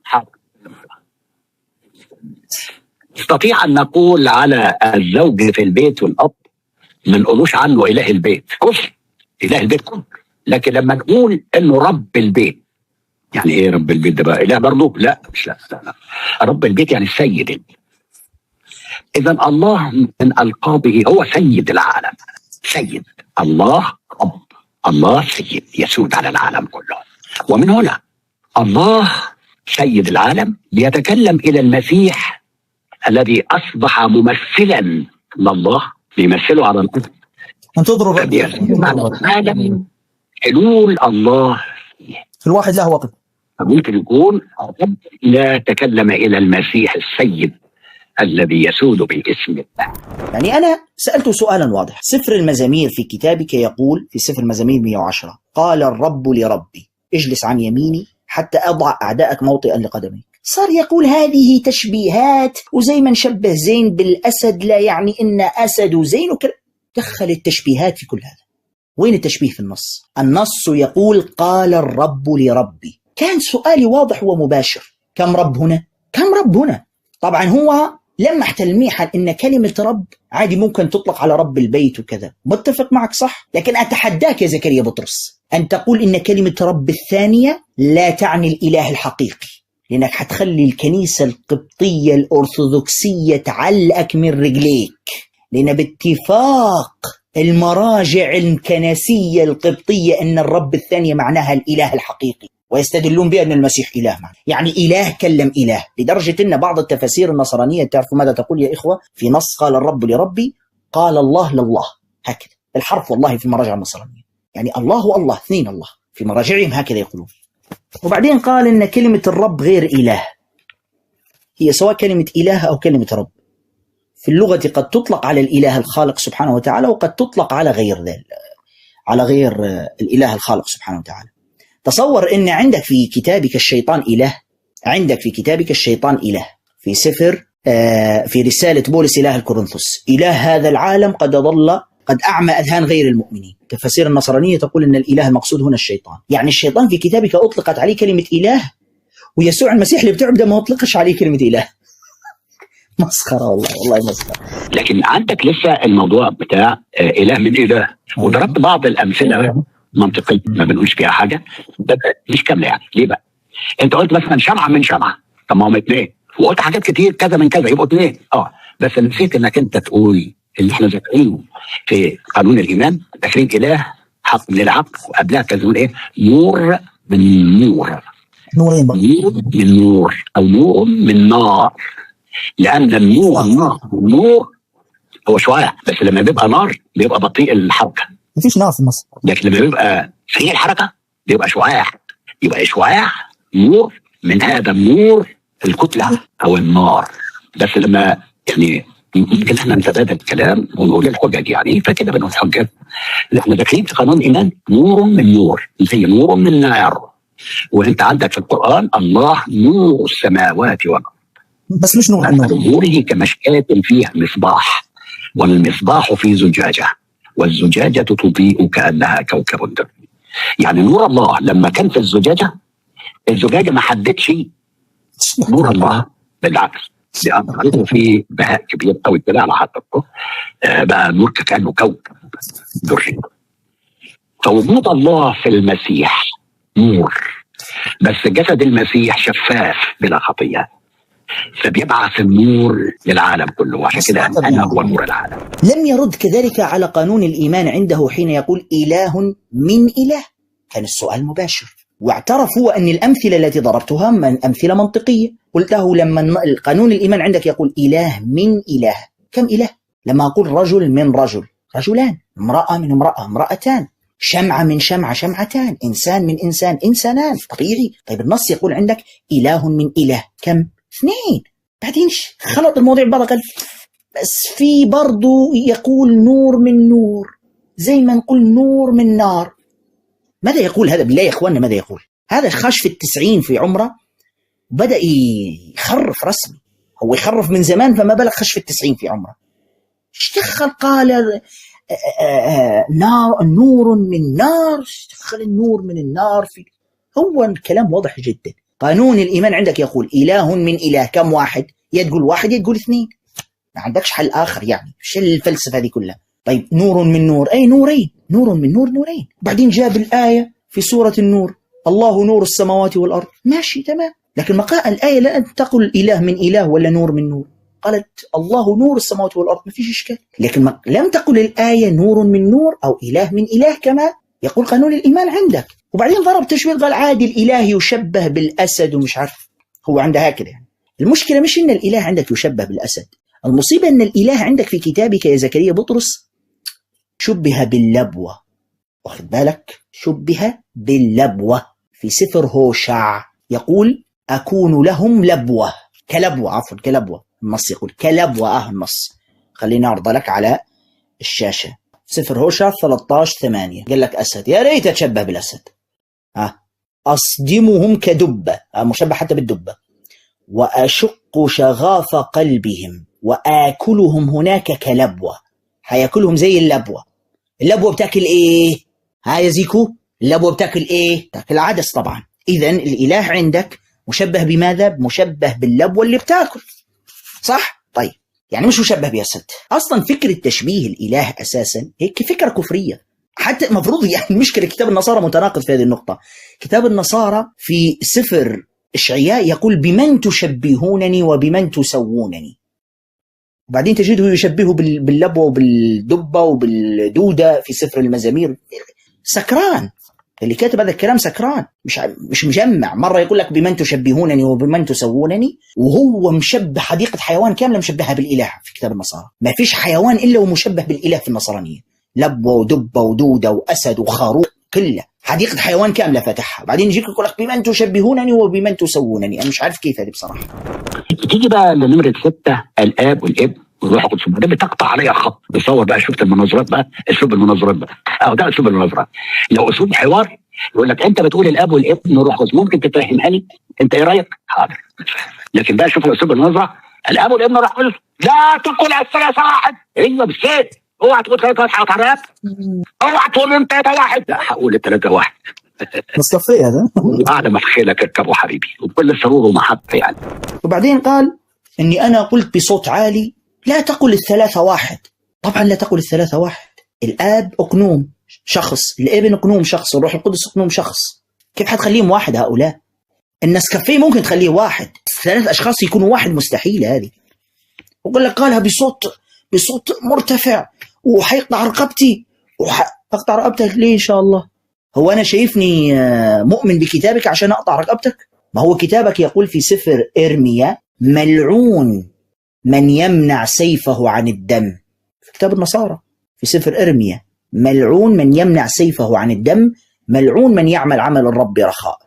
نستطيع أن نقول على الزوج في البيت والأب ما نقولوش عنه إله البيت كفر، إله البيت كفر. لكن لما نقول إنه رب البيت، يعني إيه رب البيت ده بقى؟ إله برضه؟ لا مش لا. رب البيت يعني السيد. إذا الله من ألقابه هو سيد العالم. سيد الله رب، الله سيد يسود على العالم كله. ومن هنا الله سيد العالم بيتكلم إلى المسيح الذي أصبح ممثلا لله، بيمثله على الأرض أن تضرب هذا حلول الله في الواحد له وقت. ممكن يكون لا تكلم إلى المسيح السيد الذي يسود بالاسم الله. يعني أنا سألته سؤالا واضح. سفر المزامير في كتابك يقول في سفر المزامير 110 قال الرب لربي اجلس عن يميني حتى أضع أعدائك موطئا لقدميك. صار يقول هذه تشبيهات، وزي ما نشبه زين بالأسد لا يعني إن أسد وزين دخل التشبيهات في كل هذا. وين التشبيه في النص؟ النص يقول قال الرب لربي. كان سؤالي واضح ومباشر، كم رب هنا؟ كم رب هنا؟ طبعا هو لمح تلميحا إن كلمة رب عادي ممكن تطلق على رب البيت وكذا، متفق معك صح؟ لكن أتحداك يا زكريا بطرس أن تقول إن كلمة رب الثانية لا تعني الإله الحقيقي، لأنك حتخلي الكنيسة القبطية الأرثوذكسية تعلقك من رجليك، لأن باتفاق المراجع الكنسية القبطية أن الرب الثانية معناها الإله الحقيقي، ويستدلون بأن المسيح إله معنا. يعني إله كلم إله، لدرجة أن بعض التفاسير النصرانية تعرفوا ماذا تقول يا إخوة؟ في نص قال الرب لربي قال الله لله، هكذا الحرف والله في المراجع النصرانية، يعني الله والله اثنين الله في مراجعهم هكذا يقولون. وبعدين قال إن كلمة الرب غير إله، هي سواء كلمة إله أو كلمة رب في اللغة قد تطلق على الإله الخالق سبحانه وتعالى، وقد تطلق على غير ذلك، على غير الإله الخالق سبحانه وتعالى. تصور إن عندك في كتابك الشيطان إله، عندك في كتابك الشيطان إله في سفر في رسالة بولس إله الكورنثوس، إله هذا العالم قد أعمى أذهان غير المؤمنين. التفاسير النصرانية تقول إن الإله المقصود هنا الشيطان. يعني الشيطان في كتابك أطلقت عليه كلمة إله، ويسوع المسيح اللي بتعبده ما أطلقش عليه كلمة إله. مسخرة والله مسخرة. لكن عندك لسه الموضوع بتاع إله من إله، وضربت بعض الأمثلة منطقية ما بنقولش فيها حاجة، مش كاملة. يعني ليه بقى؟ أنت قلت مثلا شمعة من شمعة، طب ما هم اثنين، وقلت حاجات كتير كذا من كذا يبقوا اثنين. بس نسيت إنك أنت تقول اللي احنا ذاكرينه في قانون الإيمان، ذاكرين إله حق من العقل، وقبلها كان يقول إيه؟ نور من نور، نورين بقى. نور من نور أو نور من نار، لأن النور هو شعاع، بس لما بيبقى نار بيبقى بطيء الحركة، مفيش نار في مصر. لكن لما بيبقى سريع الحركة بيبقى شعاع، يبقى شعاع نور من هذا النور الكتلة أو النار. بس لما يعني يمكن احنا نتبادل الكلام ونقول الحجج، يعني فكده بنقول حجج. احنا داخلين في قانون الإيمان نور من نور، هي نور من نار. وانت عندك في القرآن الله نور السماوات والأرض، بس مش نور النور. نوره كمشكاة فيها مصباح، والمصباح في زجاجة، والزجاجة تضيء كأنها كوكب دري. يعني نور الله لما كان في الزجاجة ما حددش نور الله، بالعكس لأنه في بهاء كبير قوي كده على حضرته، بقى نور كأنه كوكب دري. فوجود الله في المسيح نور، بس جسد المسيح شفاف بلا خطية، فبيبعث النور للعالم كله، وعشان كده أنا هو نور العالم. لم يرد كذلك على قانون الإيمان عنده حين يقول إله من إله، كان السؤال مباشر، واعترف هو أن الأمثلة التي ضربتها من أمثلة منطقية. قلت له لما قانون الإيمان عندك يقول إله من إله، كم إله؟ لما أقول رجل من رجل، رجلان، امرأة من امرأة، امرأتان، شمعة من شمعة، شمعتان، إنسان من إنسان، إنسانان، طبيعي. طيب النص يقول عندك إله من إله، كم؟ اثنين. بعدين خلط الموضوع ببعض، قال بس في برضو يقول نور من نور، زي ما نقول نور من نار. ماذا يقول هذا بالله يا إخواننا؟ ماذا يقول هذا؟ خش في 90 في عمره، بدأ يخرف رسمي، هو يخرف من زمان فما بالك خش في 90 في عمره. اشتخل قال نور من نار، اشتخل النور من النار في، هو الكلام واضح جدا. قانون الإيمان عندك يقول إله من إله، كم واحد؟ يا تقول واحد يا تقول اثنين، ما عندكش حل آخر. يعني شو الفلسفة هذه كلها؟ طيب نور من نور، أي نورين، نور من نور نورين. بعدين جاب الآية في سورة النور الله نور السماوات والأرض، ماشي تمام، لكن ما قال الآية لا تقل إله من إله ولا نور من نور، قالت الله نور السماوات والأرض، ما فيش إشكال. لكن لم تقل الآية نور من نور أو إله من إله كما يقول قانون الإيمان عندك. وبعدين ضرب تشبيه، قال عادي الإله يشبه بالأسد ومش عارف، هو عنده هكذا. يعني المشكلة مش إن الإله عندك يشبه بالأسد، المصيبة إن الإله عندك في كتابك يا زكريا بطرس شبه باللبوة، واخد بالك؟ شبه باللبوة في سفر هوشع، يقول أكون لهم لبوة، كلبوة، عفوا كلبوة، النص يقول كلبوة، النص خلينا أعرض لك على الشاشة. سفر هوشع 13:8 قال لك أسد، يا ريت أتشبه بالأسد. أصدمهم كدبة، مشبه حتى بالدبة، وأشق شغاف قلبهم وآكلهم هناك كلبوة، حياكلهم زي اللبوة. اللبوة بتاكل إيه؟ يا زيكو، اللبوة بتاكل إيه؟ تاكل عدس طبعا. إذن الإله عندك مشبه بماذا؟ مشبه باللبوة اللي بتاكل، صح؟ طيب يعني مش مشبه بأسد. أصلا فكرة تشبيه الإله أساسا هيك فكرة كفرية، حتى مفروض يعني المشكلة كتاب النصارى متناقض في هذه النقطة. كتاب النصارى في سفر إشعياء يقول بمن تشبهونني وبمن تسوونني، وبعدين تجده يشبهه باللبوة وبالدبة وبالدودة في سفر المزامير. سكران اللي كاتب هذا الكلام، سكران، مش مجمع. مرة يقول لك بمن تشبهونني وبمن تسوونني، وهو مشبه حديقة حيوان كاملة مشبهها بالإله في كتاب النصارى. ما فيش حيوان إلا ومشبه بالإله في النصرانية، لبوة ودبة ودودة وأسد وخروف، كله حديقة حيوان كاملة فتحها. بعدين يجيك يقول لك بمن تشبهونني وبمن تسوونني. أنا مش عارف كيف هذه بصراحة. تيجي بقى لنمرة 6، الآب والابن والروح القدس. ده بتقطع عليها خط. تصور بقى، شفت المناظرات بقى، اسلوب المناظرات بقى، ده اسلوب المناظرات. لو اسلوب حوار يقول لك انت بتقول الاب والابن والروح القدس، ممكن تفهمها لي؟ انت ايه رايك؟ حاضر. لكن بقى شوف اسلوب المناظره، الاب والابن والروح القدس، لا تقول الثلاثه واحد. ايوه بالسيف، اوعى تقول ثلاثه واحد هتعرف، اوعى تقول انت ثلاثه واحد. لا هقول الثلاثه واحد. مصطفى هذا اعلى ما في خيلك اركبوا حبيبي، وبكل سرور ومحبه يعني. وبعدين قال اني انا قلت بصوت عالي لا تقل الثلاثة واحد. طبعا لا تقل الثلاثة واحد. الآب أقنوم شخص، الابن أقنوم شخص، الروح القدس أقنوم شخص. كيف حتخليهم واحد هؤلاء؟ النسكافيه ممكن تخليه واحد، 3 أشخاص يكونوا واحد مستحيل هذه. وقال لك قالها بصوت مرتفع وحيقطع رقبتي. أقطع رقبتك ليه إن شاء الله؟ هو أنا شايفني مؤمن بكتابك عشان أقطع رقبتك؟ ما هو كتابك يقول في سفر إرميا ملعون من يمنع سيفه عن الدم. في كتاب النصارى في سفر إرميا ملعون من يمنع سيفه عن الدم، ملعون من يعمل عمل الرب رخاء.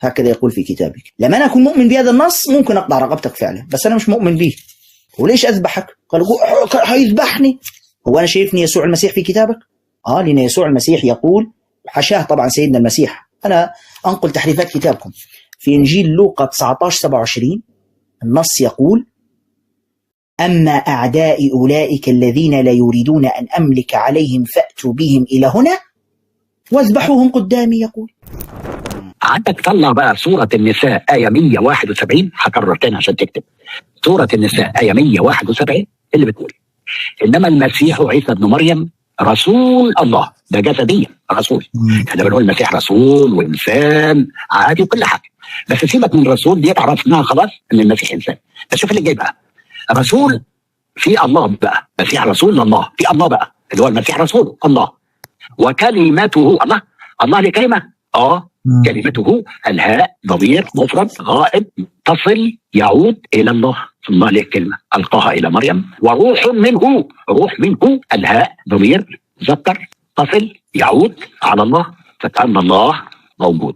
هكذا يقول في كتابك. لما أنا أكون مؤمن بهذا النص ممكن أقطع رقبتك فعلا، بس أنا مش مؤمن به. وليش أذبحك؟ قال هيذبحني. هو أنا شايفني يسوع المسيح في كتابك؟ لأن يسوع المسيح يقول، حشاه طبعا سيدنا المسيح، أنا أنقل تحريفات كتابكم، في إنجيل لوقا 19:27 النص يقول أما أعدائي أولئك الذين لا يريدون أن أملك عليهم فأتوا بهم إلى هنا واذبحوهم قدامي. يقول عندك طلع بقى سورة النساء آية 171، هكرر تاني عشان تكتب. سورة النساء آية 171 اللي بتقول إنما المسيح عيسى ابن مريم رسول الله. ده جسديا رسول، احنا بنقول المسيح رسول وإنسان عادي وكل حاجة، بس سيبك من الرسول دي، عرفناها خلاص إن المسيح إنسان. بس شوف اللي جاي بقى، رسول في الله بقى، مسيح رسول الله في الله بقى، اللي هو المسيح رسول الله. وكلمته، الله ليه كلمة؟ كلمته الهاء ضمير مفرد غائب تصل يعود إلى الله. الله ليه كلمة ألقاها إلى مريم. وروح منه، روح منه الهاء ضمير ذكر تصل يعود على الله، فكأن الله موجود.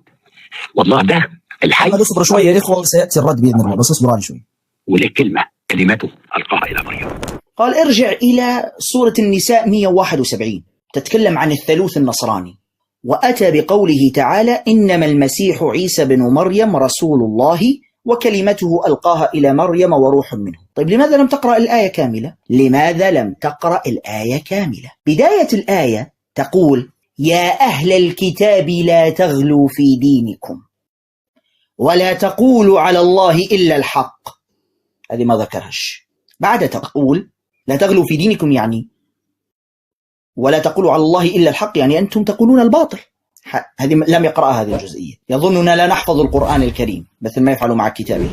والله ده الحي. اصبر شويه يا اخوه، سياتي الرد باذن الله، بس اصبر شوي. وليه كلمة كلمته ألقاها إلى مريم. قال ارجع إلى سورة النساء 171 تتكلم عن الثالوث النصراني، وأتى بقوله تعالى إنما المسيح عيسى بن مريم رسول الله وكلمته ألقاها إلى مريم وروح منه. طيب لماذا لم تقرأ الآية كاملة؟ لماذا لم تقرأ الآية كاملة؟ بداية الآية تقول يا أهل الكتاب لا تغلوا في دينكم ولا تقولوا على الله إلا الحق. هذه ما ذكرهاش. بعد تقول لا تغلوا في دينكم يعني ولا تقولوا على الله إلا الحق، يعني أنتم تقولون الباطل. هذه لم يقرأها هذه الجزئية. يظننا لا نحفظ القرآن الكريم مثل ما يفعل مع كتابه،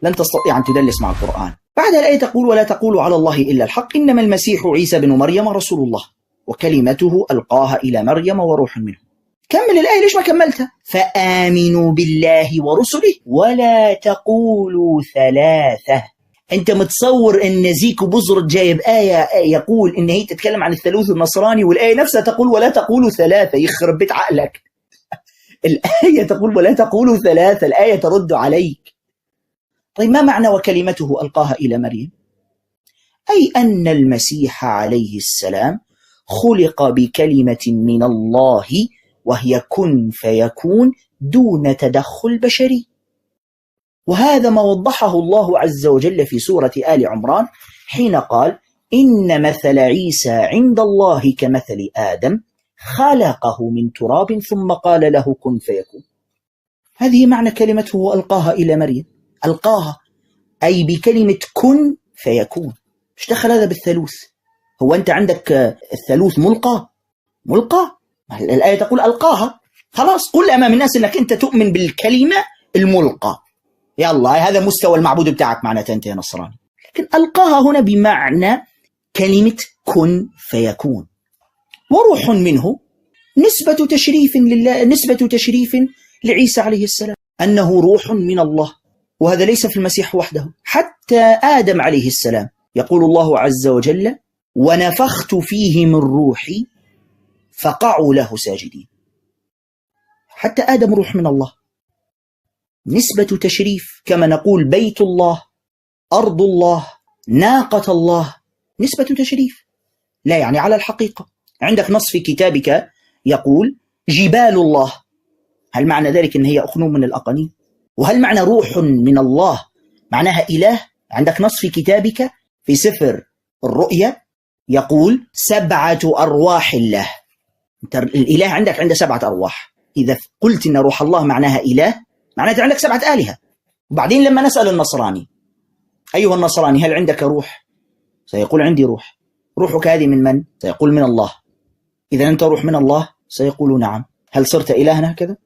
لن تستطيع أن تدلس مع القرآن. بعد الآية تقول ولا تقولوا على الله إلا الحق إنما المسيح عيسى بن مريم رسول الله وكلمته ألقاها إلى مريم وروح منه. كمل الآية، ليش ما كملتها؟ فآمنوا بالله ورسله ولا تقولوا ثلاثة. أنت متصور أن زيكو بزرد جايب آية يقول إن هي تتكلم عن الثالوث النصراني، والآية نفسها تقول ولا تقولوا ثلاثة. يخرب بيت عقلك. الآية تقول ولا تقولوا ثلاثة، الآية ترد عليك. طيب ما معنى وكلمته ألقاها إلى مريم؟ أي أن المسيح عليه السلام خلق بكلمة من الله وهي كن فيكون دون تدخل بشري. وهذا ما وضحه الله عز وجل في سورة آل عمران حين قال إن مثل عيسى عند الله كمثل آدم خلقه من تراب ثم قال له كن فيكون. هذه معنى كلمته وألقاها إلى مريم. ألقاها أي بكلمة كن فيكون. ايش دخل هذا بالثالوث؟ هو أنت عندك الثالوث ملقى؟ الآية تقول ألقاها. خلاص قل أمام الناس أنك أنت تؤمن بالكلمة الملقى. يلا هذا مستوى المعبود بتاعك معناته أنت يا نصراني. لكن ألقاها هنا بمعنى كلمة كن فيكون. وروح منه نسبة تشريف لله، نسبة تشريف لعيسى عليه السلام أنه روح من الله. وهذا ليس في المسيح وحده، حتى آدم عليه السلام يقول الله عز وجل ونفخت فيه من روحي فقعوا له ساجدين. حتى آدم روح من الله. نسبة تشريف كما نقول بيت الله، أرض الله، ناقة الله، نسبة تشريف. لا يعني على الحقيقة. عندك نص في كتابك يقول جبال الله، هل معنى ذلك أن هي أقنوم من الأقانيم؟ وهل معنى روح من الله معناها إله؟ عندك نص في كتابك في سفر الرؤيا يقول 7 أرواح الله. الإله عندك عنده 7 أرواح. إذا قلت إن روح الله معناها إله معناته عندك 7 آلهة. وبعدين لما نسأل النصراني أيها النصراني هل عندك روح؟ سيقول عندي روح. روحك هذه من من؟ سيقول من الله. إذا أنت روح من الله؟ سيقول نعم. هل صرت إلها هكذا؟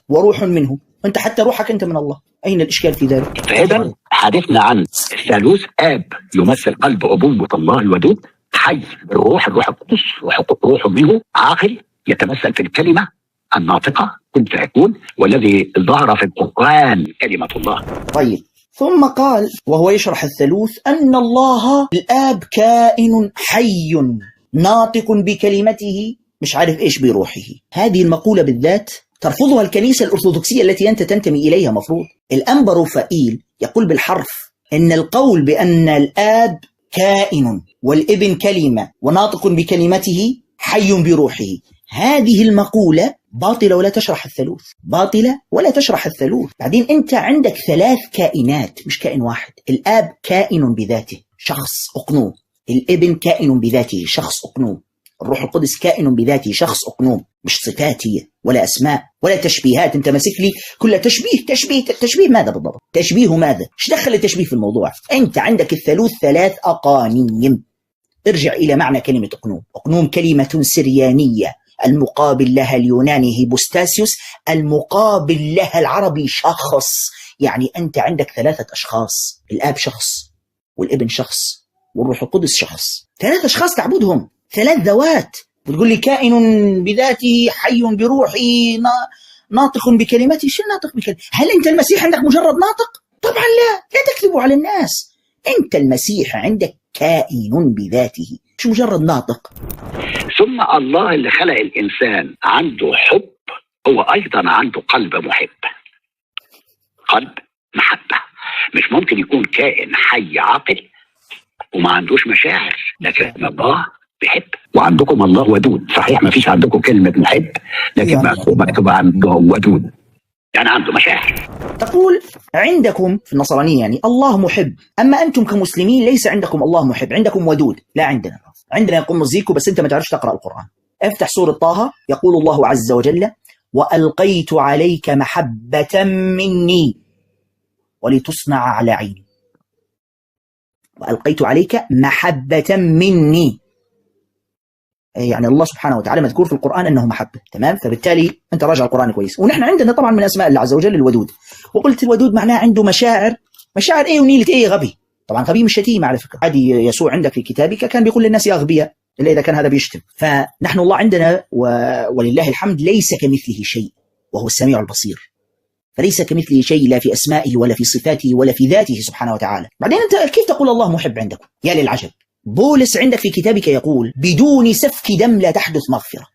وروح منه. أنت حتى روحك أنت من الله. أين الإشكال في ذلك؟ إذن حديثنا عن الثالوث آب يمثل قلب أبوة الله الودود، حي بالروح، الروح القدس، روح منه، عاقل يتمثل في الكلمة الناطقة كن فيكون، والذي ظهر في القرآن كلمة الله. طيب ثم قال وهو يشرح الثالوث أن الله الآب كائن حي ناطق بكلمته مش عارف إيش بروحه. هذه المقولة بالذات ترفضها الكنيسة الأرثوذكسية التي أنت تنتمي إليها. مفروض الأنبا رفائيل يقول بالحرف أن القول بأن الآب كائن والابن كلمة وناطق بكلمته حي بروحه، هذه المقولة باطلة ولا تشرح الثالوث. باطلة ولا تشرح الثالوث. بعدين أنت عندك 3 كائنات مش كائن واحد. الآب كائن بذاته شخص أقنوم، الابن كائن بذاته شخص أقنوم، الروح القدس كائن بذاته شخص أقنوم، مش صفات هي ولا أسماء ولا تشبيهات. أنت ماسك لي كل تشبيه ماذا بالضبط؟ تشبيه ماذا؟ ايش دخل التشبيه في الموضوع؟ أنت عندك الثالوث 3 أقانيم. ارجع إلى معنى كلمة أقنوم. أقنوم كلمة سريانية المقابل لها اليوناني هيبوستاسيوس، المقابل لها العربي شخص. يعني أنت عندك 3 أشخاص، الآب شخص والابن شخص والروح القدس شخص. 3 أشخاص تعبدهم، 3 ذوات. بتقول لي كائن بذاته حي بروحي ناطق بكلمته. شو ناطق بكلمته؟ هل أنت المسيح عندك مجرد ناطق؟ طبعا لا تكذبوا على الناس. أنت المسيح عندك كائن بذاته مش مجرد ناطق. ثم الله اللي خلق الإنسان عنده حب، هو أيضا عنده قلب محب، قلب محبة. مش ممكن يكون كائن حي عاقل وما عندوش مشاعر، لكن الله بيحب. وعندكم الله ودود، صحيح ما فيش عندكم كلمة محب، لكن مكتوب عنده ودود، يعني عنده مشاعر. تقول عندكم في النصرانية يعني الله محب، أما أنتم كمسلمين ليس عندكم الله محب، عندكم ودود. لا عندنا يقوم زيكو، بس أنت ما تعرفش تقرأ القرآن. افتح سورة طه، يقول الله عز وجل وألقيت عليك محبة مني ولتصنع على عيني. وألقيت عليك محبة مني، يعني الله سبحانه وتعالى مذكور في القرآن أنه محبة. تمام؟ فبالتالي أنت راجع القرآن كويس. ونحن عندنا طبعا من أسماء الله عز وجل الودود. وقلت الودود معناه عنده مشاعر إيه ونيلة إيه غبي. طبعا غبي مش شتيمة على فكرة. عادي يسوع عندك في كتابك كان بيقول للناس يا أغبياء، إلا إذا كان هذا بيشتم. فنحن الله عندنا ولله الحمد ليس كمثله شيء وهو السميع البصير. فليس كمثله شيء لا في أسمائه ولا في صفاته ولا في ذاته سبحانه وتعالى. بعدين أنت كيف تقول الله محب عندكم؟ يا للعجب، بولس عندك في كتابك يقول بدون سفك دم لا تحدث مغفرة.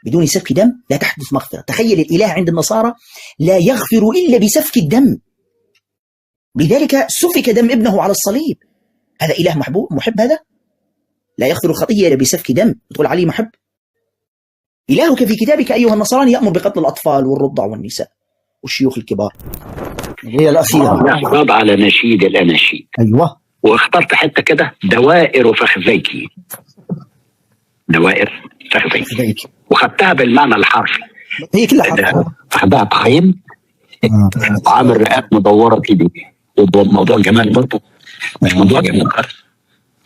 بدون سفك دم لا تحدث مغفرة. تخيل الإله عند النصارى لا يغفر إلا بسفك الدم، لذلك سفك دم ابنه على الصليب. هذا إله محب هذا؟ لا يغفر الخطية إلا بسفك دم، تقول عليه محب؟ إلهك في كتابك أيها النصراني يأمر بقتل الأطفال والرضع والنساء والشيوخ الكبار. هي الأخيرة يحفظ على نشيد الأناشيد. أيوة. واخترت حتة كده دوائر فخذيكي. دوائر فخذيكي. وخدتها بالمعنى الحرفي. هي كلها حرف. أخدها تخيم وعامل رئات مدورة كده. وموضوع جمال برضه مش موضوع جمال.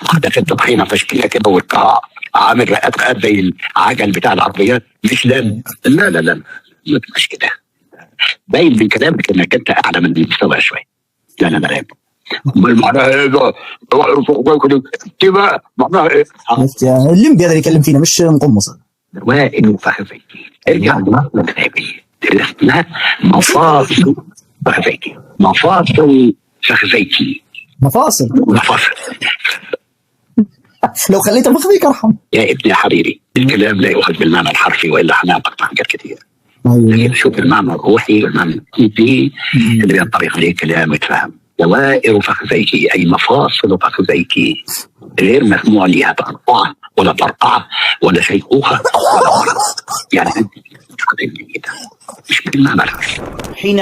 واخدها في التطحينة تشكيلة كده والقاع عامل رئات زي العجل بتاع العربيات. مش لا لا لا لا ما تبقاش كده. باين من كلامك انك انت اعلى من المستوى شويه. لا لا لا امال معناها ايه ده؟ تبقى معناها ايه؟ الليمبي هذا اللي يكلم فينا مش مقمص. وائل فخذيكي ارجع لمعنى كتابي درسنا مفاصل فخذيكي. مفاصل فخذيكي. مفاصل لو خليتها فخذيك ارحم يا ابني يا حبيبي. الكلام لا يؤخذ بالمعنى الحرفي والا هنقطع حاجات كثير. لكن شوف المعنى الروحي والمعنى الكيفي اللي ينطبق عليه كلام يتفهم. دوائر فخذيكي اي مفاصل فخذيكي غير مسموع لها تقطع ولا ترقع ولا شيخوخه ولا مرض. يعني مش بالمعنى الحرفي. حين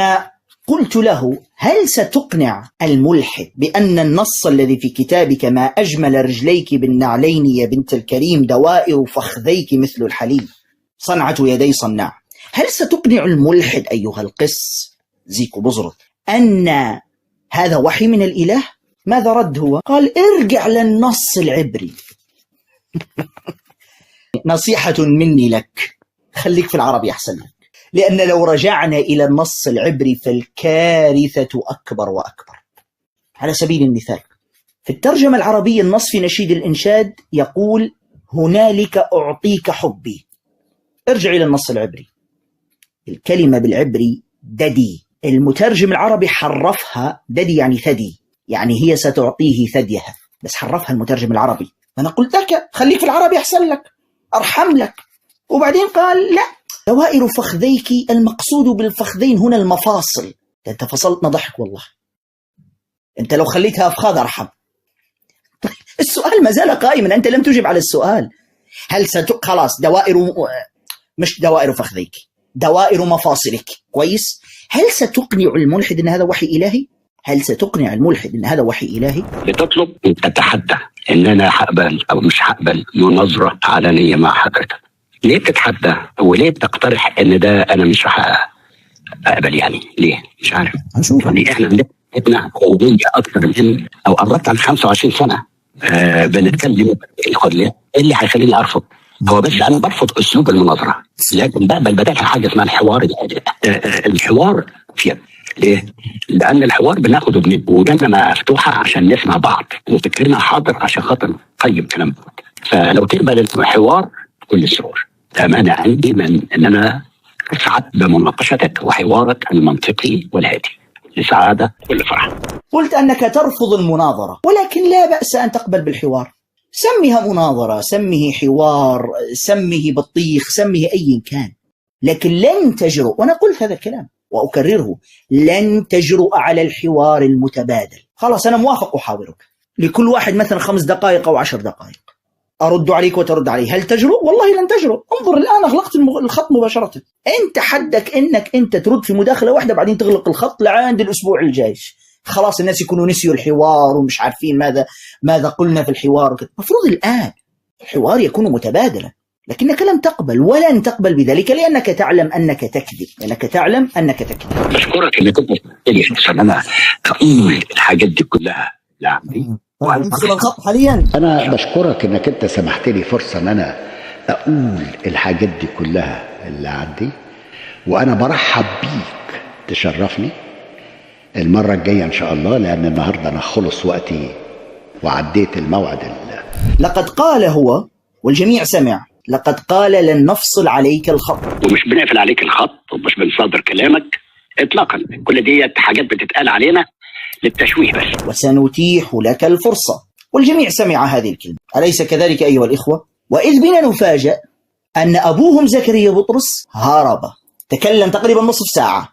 قلت له هل ستقنع الملحد بأن النص الذي في كتابك ما أجمل رجليك بالنعلين يا بنت الكريم دوائر فخذيك مثل الحليب صنعة يدي صناع، هل ستقنع الملحد أيها القس زيكو بزرط أن هذا وحي من الإله؟ ماذا رد هو؟ قال ارجع للنص العبري. نصيحة مني لك، خليك في العربي أحسن لك، لأن لو رجعنا إلى النص العبري فالكارثة أكبر وأكبر. على سبيل المثال في الترجمة العربية النص في نشيد الإنشاد يقول هنالك أعطيك حبي. ارجع إلى النص العبري، الكلمة بالعبري ددي، المترجم العربي حرفها ددي يعني ثدي، يعني هي ستعطيه ثديها، بس حرفها المترجم العربي. أنا قلت لك خليك في العربي أحسن لك أرحم لك. وبعدين قال لا، دوائر فخذيك المقصود بالفخذين هنا المفاصل. أنت فصلتنا ضحك والله، أنت لو خليتها أفخاذ أرحم. السؤال ما زال قائما، أنت لم تجب على السؤال. هل خلاص دوائر مش دوائر فخذيك، دوائر مفاصلك، كويس؟ هل ستقنع الملحد أن هذا وحي إلهي؟ هل ستقنع الملحد أن هذا وحي إلهي؟ بتطلب تتحدى أن أنا هقبل أو مش هقبل مناظرة علنية مع حضرتك. ليه بتتحدى وليه بتقترح أن ده أنا مش هقبل؟ يعني ليه؟ مش عارف. يعني إحنا عندنا قوية أكثر من أو قربت عن 25 سنة بنتكلم الخلية اللي هيخليني أرفض. هو بس أنا برفض أسلوب المناظرة، لكن بقبل بدأت حاجة اسمها الحوار. الحوار فيه ليه؟ لأن الحوار بناخده ودنا مفتوحة عشان نسمع بعض وفكرنا حاضر عشان خاطر نقيم كلام بعض. فلو تقبل الحوار بكل سرور، أمانة عندي من أن أنا أسعد بمناقشتك وحوارك المنطقي والهادي لسعادة كل فرح. قلت أنك ترفض المناظرة، ولكن لا بأس أن تقبل بالحوار. سميها مناظرة، سميه حوار، سميه بطيخ، سميه أي كان، لكن لن تجرؤ، وأنا قلت هذا الكلام وأكرره، لن تجرؤ على الحوار المتبادل. خلاص أنا موافق أحاورك، لكل واحد مثلا 5 دقائق أو 10 دقائق، أرد عليك وترد علي. هل تجرؤ؟ والله لن تجرؤ. انظر الآن أغلقت الخط مباشرة. أنت حدك أنك أنت ترد في مداخلة واحدة بعدين تغلق الخط لعند الأسبوع الجاي. خلاص الناس يكونوا نسيوا الحوار ومش عارفين ماذا قلنا في الحوار وكذا. المفروض الآن الحوار يكون متبادلا، لكنك لم تقبل ولن تقبل بذلك لأنك تعلم أنك تكذب، لأنك تعلم أنك تكذب. بشكرك إنك كنت عشان أنا أقول الحاجات دي كلها. لا حاليا أنا بشكرك إنك أنت سمحت لي فرصة إن أنا أقول الحاجات دي كلها اللي عندي، وأنا برحب بيك تشرفني المرة الجاية إن شاء الله، لأن النهاردة أنا خلص وقتي وعديت الموعد. لقد قال هو والجميع سمع، لقد قال لن نفصل عليك الخط. ومش بنقفل عليك الخط ومش بنصادر كلامك، اطلاقا. كل دي حاجات بتتقال علينا للتشويه بس. وسنتيح لك الفرصة. والجميع سمع هذه الكلمة، أليس كذلك أيها الإخوة؟ وإذ بنا نفاجأ أن أبوهم زكريا بطرس هرب، تكلم تقريبا نصف ساعة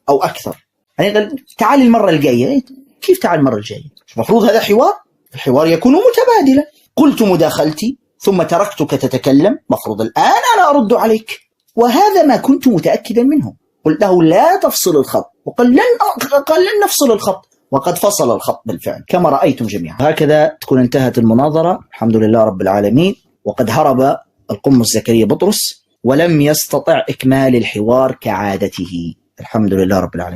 أو أكثر. يعني قال تعال المرة الجاية. كيف تعال المرة الجاية؟ المفروض هذا حوار، الحوار يكون متبادلا. قلت مداخلتي ثم تركتك تتكلم، مفروض الآن أنا أرد عليك، وهذا ما كنت متأكدا منه. قلت له لا تفصل الخط، وقال لن نفصل الخط، وقد فصل الخط بالفعل كما رأيتم جميعا. هكذا تكون انتهت المناظرة، الحمد لله رب العالمين. وقد هرب القمص زكريا بطرس ولم يستطع إكمال الحوار كعادته، الحمد لله رب العالمين.